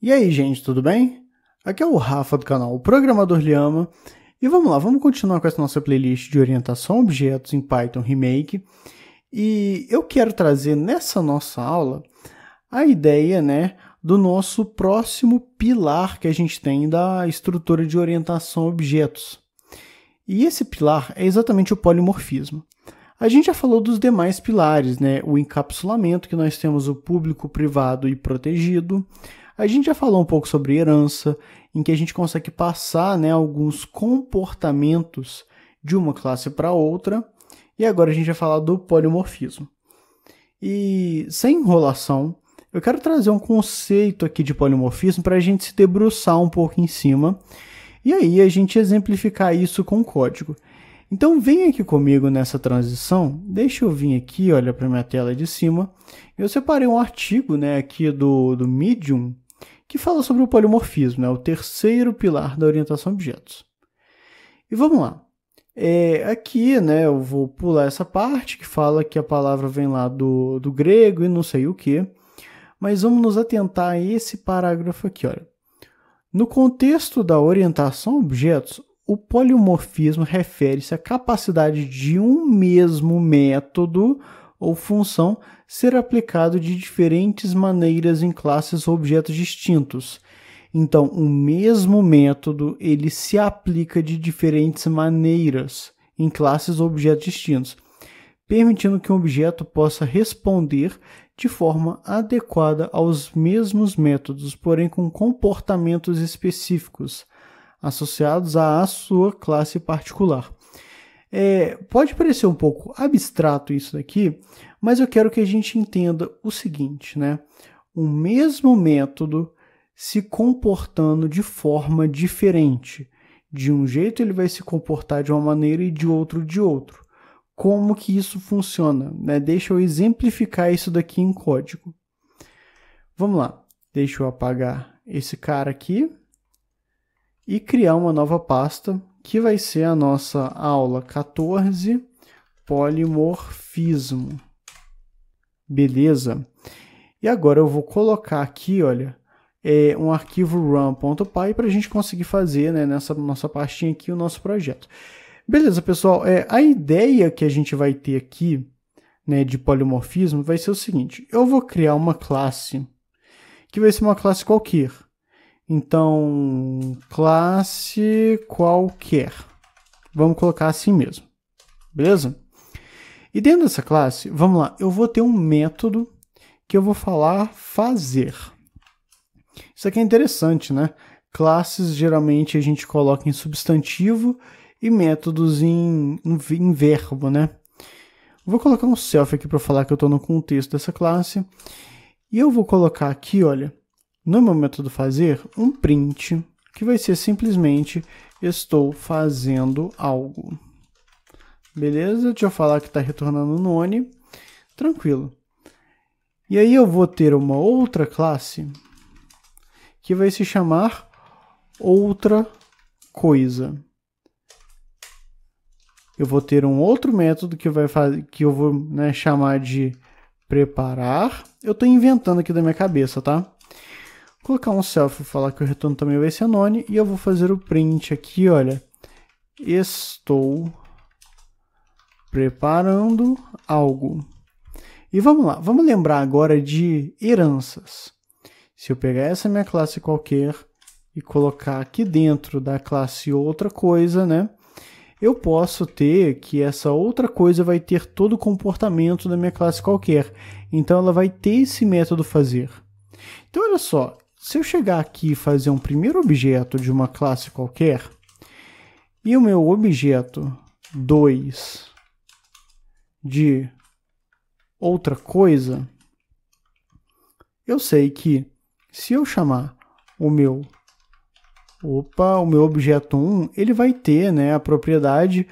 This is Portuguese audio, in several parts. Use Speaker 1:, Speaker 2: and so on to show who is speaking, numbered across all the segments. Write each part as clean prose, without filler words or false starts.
Speaker 1: E aí, gente, tudo bem? Aqui é o Rafa do canal O Programador Lhama. E vamos lá, vamos continuar com essa nossa playlist de orientação a objetos em Python Remake. E eu quero trazer nessa nossa aula a ideia, do nosso próximo pilar que a gente tem da estrutura de orientação a objetos. E esse pilar é exatamente o polimorfismo. A gente já falou dos demais pilares, o encapsulamento, que nós temos o público, privado e protegido. A gente já falou um pouco sobre herança, em que a gente consegue passar alguns comportamentos de uma classe para outra. E agora a gente vai falar do polimorfismo. E sem enrolação, eu quero trazer um conceito aqui de polimorfismo para a gente se debruçar um pouco em cima. E aí a gente exemplificar isso com código. Então vem aqui comigo nessa transição, deixa eu vir aqui, olha para minha tela de cima. Eu separei um artigo aqui do Medium, que fala sobre o polimorfismo, o terceiro pilar da orientação a objetos. E vamos lá. Aqui eu vou pular essa parte que fala que a palavra vem lá do grego e não sei o que, mas vamos nos atentar a esse parágrafo aqui, olha. No contexto da orientação a objetos, o polimorfismo refere-se à capacidade de um mesmo método ou função ser aplicado de diferentes maneiras em classes ou objetos distintos. Então, o mesmo método ele se aplica de diferentes maneiras em classes ou objetos distintos, permitindo que um objeto possa responder de forma adequada aos mesmos métodos, porém com comportamentos específicos, associados à sua classe particular. Pode parecer um pouco abstrato isso daqui, mas eu quero que a gente entenda o seguinte, o mesmo método se comportando de forma diferente. De um jeito ele vai se comportar de uma maneira e de outro de outro. Como que isso funciona? Deixa eu exemplificar isso daqui em código. Vamos lá, deixa eu apagar esse cara aqui e criar uma nova pasta, que vai ser a nossa aula 14, polimorfismo. Beleza? E agora eu vou colocar aqui, olha, um arquivo run.py para a gente conseguir fazer, nessa nossa pastinha aqui, o nosso projeto. Beleza, pessoal, a ideia que a gente vai ter aqui, de polimorfismo, vai ser o seguinte. Eu vou criar uma classe, que vai ser uma classe qualquer. Então, classe qualquer. Vamos colocar assim mesmo. Beleza? E dentro dessa classe, vamos lá, eu vou ter um método que eu vou falar fazer. Isso aqui é interessante, Classes, geralmente, a gente coloca em substantivo e métodos em verbo, Vou colocar um self aqui para falar que eu estou no contexto dessa classe. E eu vou colocar aqui, olha, no meu método fazer, um print, que vai ser simplesmente estou fazendo algo. Beleza? Deixa eu falar que está retornando none. Tranquilo. E aí eu vou ter uma outra classe que vai se chamar outra coisa. Eu vou ter um outro método que eu vou chamar de preparar. Eu estou inventando aqui da minha cabeça, tá? Vou colocar um self e falar que o retorno também vai ser none. E eu vou fazer o print aqui, olha. Estou preparando algo. E vamos lá, vamos lembrar agora de heranças. Se eu pegar essa minha classe qualquer e colocar aqui dentro da classe outra coisa, eu posso ter que essa outra coisa vai ter todo o comportamento da minha classe qualquer. Então ela vai ter esse método fazer. Então olha só, se eu chegar aqui e fazer um primeiro objeto de uma classe qualquer, e o meu objeto 2 de outra coisa, eu sei que se eu chamar o meu objeto 1, ele vai ter a propriedade,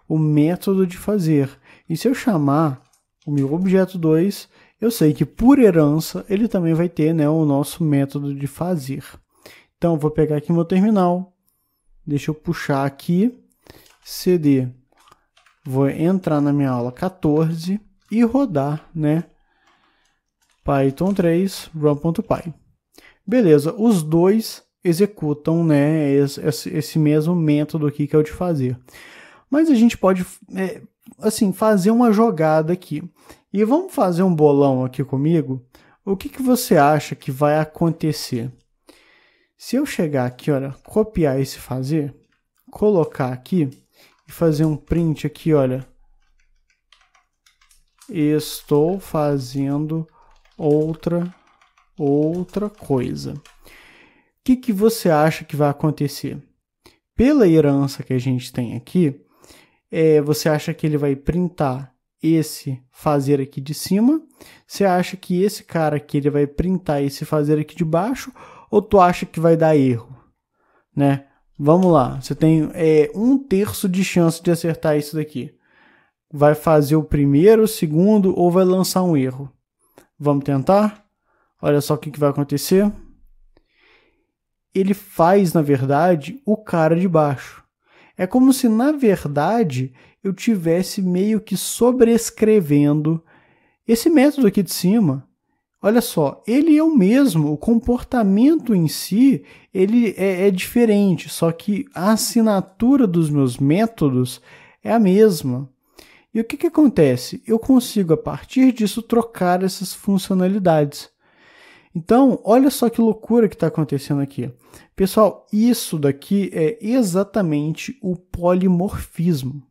Speaker 1: o método de fazer. E se eu chamar o meu objeto 2, eu sei que por herança ele também vai ter o nosso método de fazer. Então eu vou pegar aqui meu terminal, deixa eu puxar aqui, cd, vou entrar na minha aula 14 e rodar Python 3 run.py. Beleza, os dois executam, né, esse mesmo método aqui que é o de fazer. Mas a gente pode, assim, fazer uma jogada aqui. E vamos fazer um bolão aqui comigo? O que você acha que vai acontecer? Se eu chegar aqui, olha, copiar esse fazer, colocar aqui e fazer um print aqui, olha. Estou fazendo outra coisa. O que você acha que vai acontecer? Pela herança que a gente tem aqui, você acha que ele vai printar esse fazer aqui de cima? Você acha que esse cara aqui ele vai printar esse fazer aqui de baixo? Ou tu acha que vai dar erro? Né? Vamos lá, você tem 1/3 de chance de acertar isso daqui. Vai fazer o primeiro, o segundo ou vai lançar um erro? Vamos tentar? Olha só o que vai acontecer. Ele faz, na verdade, o cara de baixo. É como se, na verdade, eu tivesse meio que sobrescrevendo esse método aqui de cima. Olha só, ele é o mesmo, o comportamento em si ele é diferente, só que a assinatura dos meus métodos é a mesma. E o que acontece? Eu consigo, a partir disso, trocar essas funcionalidades. Então, olha só que loucura que está acontecendo aqui. Pessoal, isso daqui é exatamente o polimorfismo.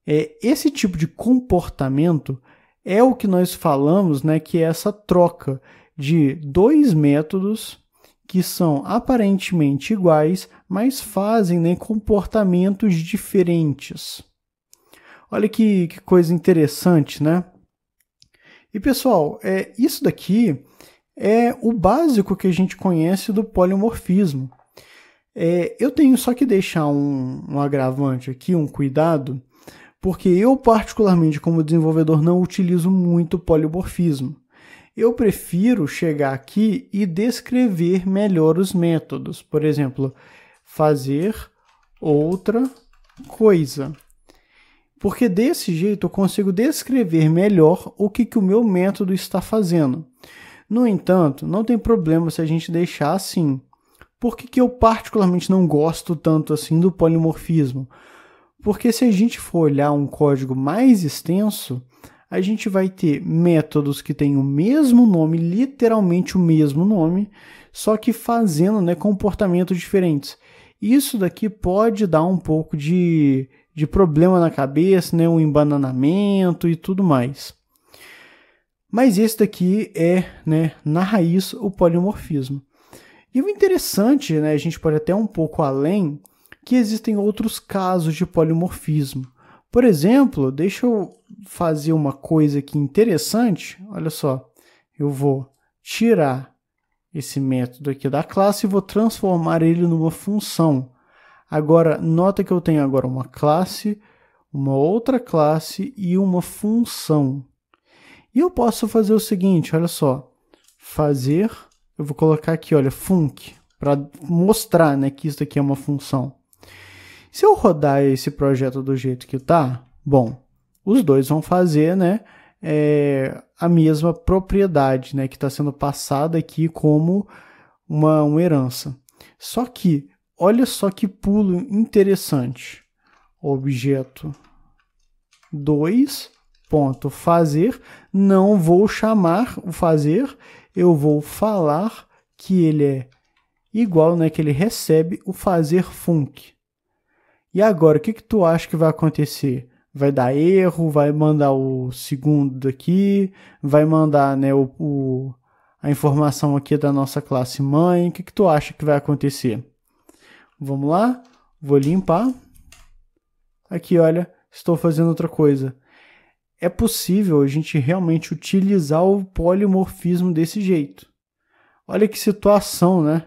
Speaker 1: Esse tipo de comportamento é o que nós falamos, né, que é essa troca de dois métodos que são aparentemente iguais, mas fazem, né, comportamentos diferentes. Olha que coisa interessante, né? E pessoal, isso daqui é o básico que a gente conhece do polimorfismo. Eu tenho só que deixar um agravante aqui, um cuidado, porque eu particularmente como desenvolvedor não utilizo muito polimorfismo. Eu prefiro chegar aqui e descrever melhor os métodos. Por exemplo, fazer outra coisa. Porque desse jeito eu consigo descrever melhor o que o meu método está fazendo. No entanto, não tem problema se a gente deixar assim. Por que eu particularmente não gosto tanto assim do polimorfismo? Porque se a gente for olhar um código mais extenso, a gente vai ter métodos que têm o mesmo nome, literalmente o mesmo nome, só que fazendo, né, comportamentos diferentes. Isso daqui pode dar um pouco de problema na cabeça, né, um embananamento e tudo mais. Mas esse daqui é, né, na raiz, o polimorfismo. E o interessante, né, a gente pode até um pouco além, que existem outros casos de polimorfismo. Por exemplo, deixa eu fazer uma coisa aqui interessante. Olha só, eu vou tirar esse método aqui da classe e vou transformar ele numa função. Agora, nota que eu tenho agora uma classe, uma outra classe e uma função. E eu posso fazer o seguinte, olha só, fazer, eu vou colocar aqui, olha, func, para mostrar, né, que isso aqui é uma função. Se eu rodar esse projeto do jeito que está, bom, os dois vão fazer, né, a mesma propriedade, né, que está sendo passada aqui como uma herança. Só que, olha só que pulo interessante. Objeto 2.fazer, não vou chamar o fazer, eu vou falar que ele é igual, né, que ele recebe o fazer func. E agora, o que tu acha que vai acontecer? Vai dar erro, vai mandar o segundo daqui, vai mandar, né, a informação aqui da nossa classe mãe. O que tu acha que vai acontecer? Vamos lá, vou limpar. Aqui, olha, estou fazendo outra coisa. É possível a gente realmente utilizar o polimorfismo desse jeito. Olha que situação, né?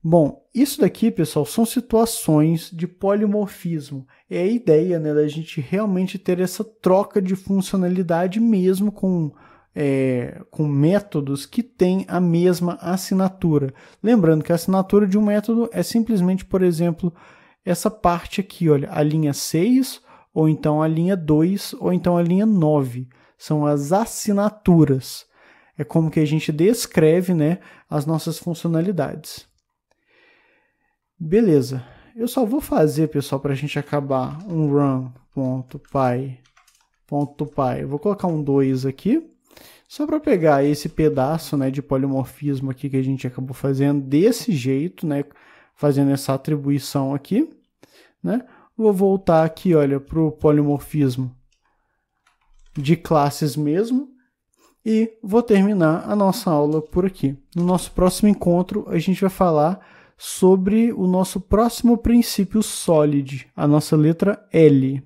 Speaker 1: Bom, isso daqui, pessoal, são situações de polimorfismo. É a ideia, né, da gente realmente ter essa troca de funcionalidade mesmo com métodos que têm a mesma assinatura. Lembrando que a assinatura de um método é simplesmente, por exemplo, essa parte aqui, olha, a linha 6, ou então a linha 2, ou então a linha 9. São as assinaturas. é como que a gente descreve, né, as nossas funcionalidades. Beleza, eu só vou fazer, pessoal, para a gente acabar um run.py. Eu vou colocar um 2 aqui, só para pegar esse pedaço, né, de polimorfismo aqui que a gente acabou fazendo desse jeito, né, fazendo essa atribuição aqui, né. Vou voltar aqui, olha, para o polimorfismo de classes mesmo e vou terminar a nossa aula por aqui. No nosso próximo encontro, a gente vai falar sobre o nosso próximo princípio solid, a nossa letra L.